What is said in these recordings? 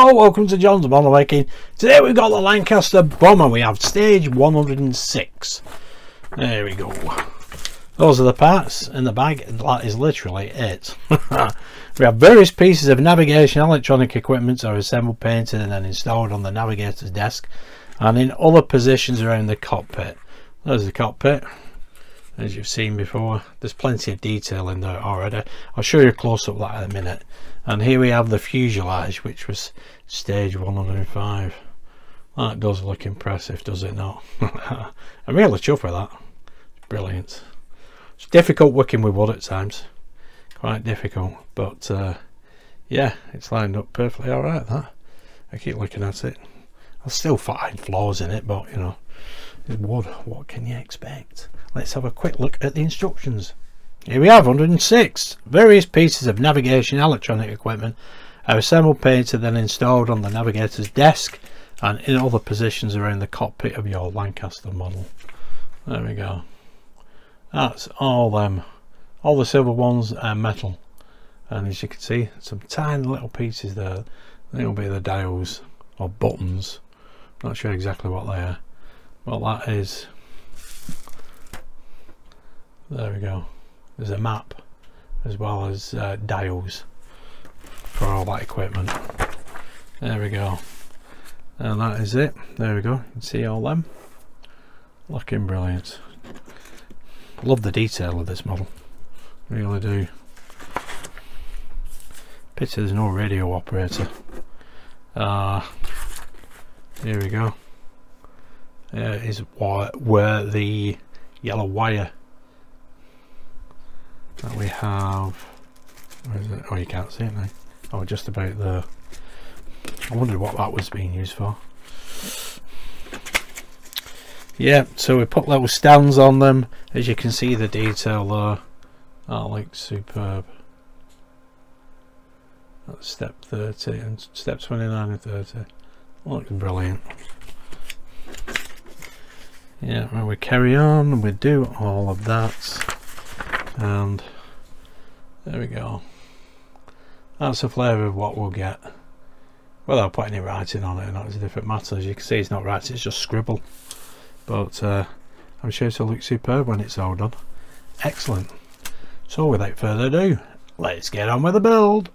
Hello, welcome to John's Model Making. Today we've got the Lancaster bomber. We have stage 106. There we go. Those are the parts in the bag. That is literally it. We have various pieces of navigation electronic equipment are assembled, painted and then installed on the navigator's desk and in other positions around the cockpit. There's the cockpit. As you've seen before, there's plenty of detail in there already. I'll show you a close-up of that in a minute. And here we have the fuselage, which was stage 105. That does look impressive, does it not? I'm really chuffed with that. It's brilliant. It's difficult working with wood at times, quite difficult, but yeah, it's lined up perfectly all right. That I keep looking at it. I'll still find flaws in it, but you know, it's wood. What can you expect? Let's have a quick look at the instructions. Here we have 106. Various pieces of navigation electronic equipment are assembled, painted, then installed on the navigator's desk and in other positions around the cockpit of your Lancaster model. There we go. That's all them. All the silver ones are metal, and as you can see, some tiny little pieces there. They'll be the dials or buttons. Not sure exactly what they are. Well, that is. There we go. There's a map as well as dials for all that equipment. There we go. And that is it. There we go. You can see all them. Looking brilliant. Love the detail of this model. Really do. Pity there's no radio operator. Here we go. There is where the yellow wire that we have. Where is it? Oh, you can't see it now. Oh, just about there. I wondered what that was being used for. Yeah, so we put little stands on them. As you can see, the detail there. That looks superb. That's step 30 and step 29 and 30. Looks brilliant. Yeah, when we carry on, we do all of that. And there we go. That's a flavour of what we'll get without putting any writing on it, and that's a different matter. As you can see, it's not writing, it's just scribble, but I'm sure it'll look superb when it's all done. Excellent. So without further ado, let's get on with the build.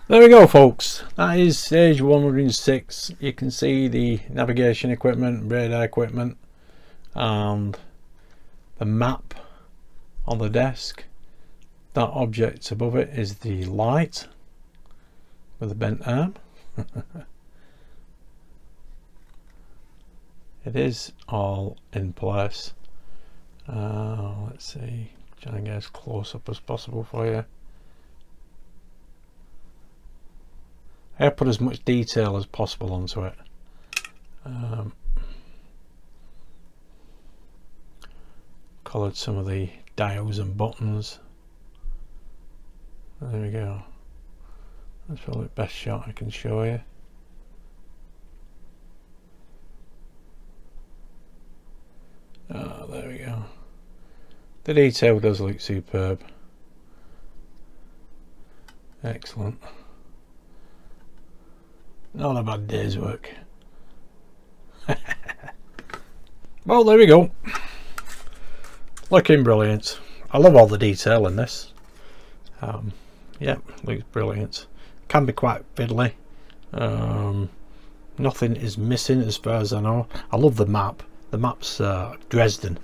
There we go, folks. That is stage 106. You can see the navigation equipment, radar equipment, and the map on the desk. That object above it is the light with a bent arm. It is all in place. Let's see, try and get as close up as possible for you. I put as much detail as possible onto it. Coloured some of the dials and buttons. There we go. That's probably the best shot I can show you. Oh, there we go. The detail does look superb. Excellent. Not a bad day's work. Well, there we go. Looking brilliant. I love all the detail in this. Yeah, looks brilliant. Can be quite fiddly. Nothing is missing as far as I know. I love the map. The map's Dresden,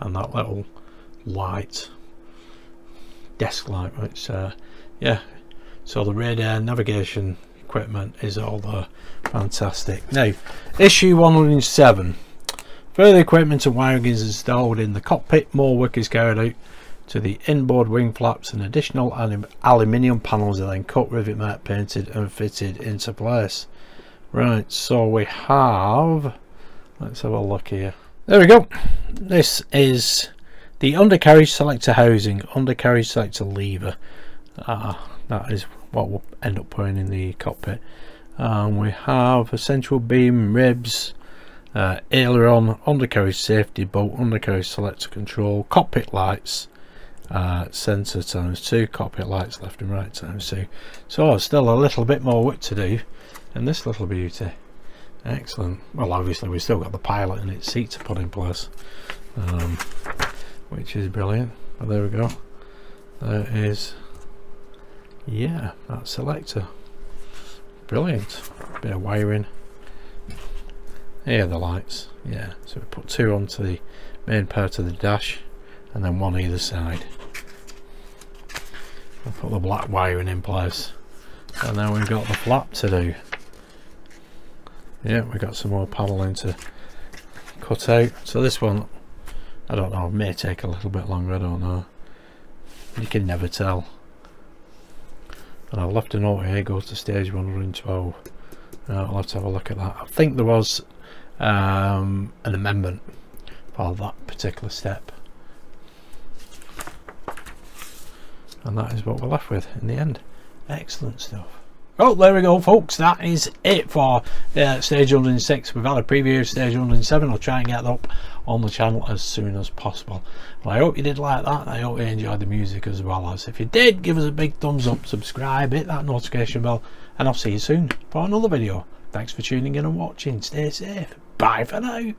and that little light, desk light, which yeah. So the radar navigation equipment is all there. Fantastic. Now, issue 107. Further equipment and wiring is installed in the cockpit. More work is carried out to the inboard wing flaps, and additional aluminium panels are then cut, rivet marked, painted and fitted into place. Right, so we have, let's have a look here. There we go. This is the undercarriage selector housing, undercarriage selector lever. That is what we'll end up putting in the cockpit. We have a central beam, ribs, aileron, undercarriage safety bolt, undercarriage selector control, cockpit lights, sensor ×2, cockpit lights left and right ×2. So still a little bit more work to do in this little beauty. Excellent. Well, obviously we've still got the pilot and its seat to put in place, which is brilliant. But there we go. There is, yeah, that selector. Brilliant. Bit of wiring. Here are the lights. Yeah, so we put two onto the main part of the dash and then one either side. We'll put the black wiring in place, and then we've got the flap to do. Yeah, we've got some more paneling to cut out. So this one, I don't know, may take a little bit longer, I don't know. You can never tell. And I've left a note here, goes to stage 112. I'll have to have a look at that. I think there was an amendment for that particular step. And that is what we're left with in the end. Excellent stuff. Well, there we go, folks. That is it for stage 106. We've had a preview of stage 107. I'll try and get that up on the channel as soon as possible. Well, I hope you did like that. I hope you enjoyed the music as well. As if you did, give us a big thumbs up, subscribe, hit that notification bell, and I'll see you soon for another video. Thanks for tuning in and watching. Stay safe. Bye for now.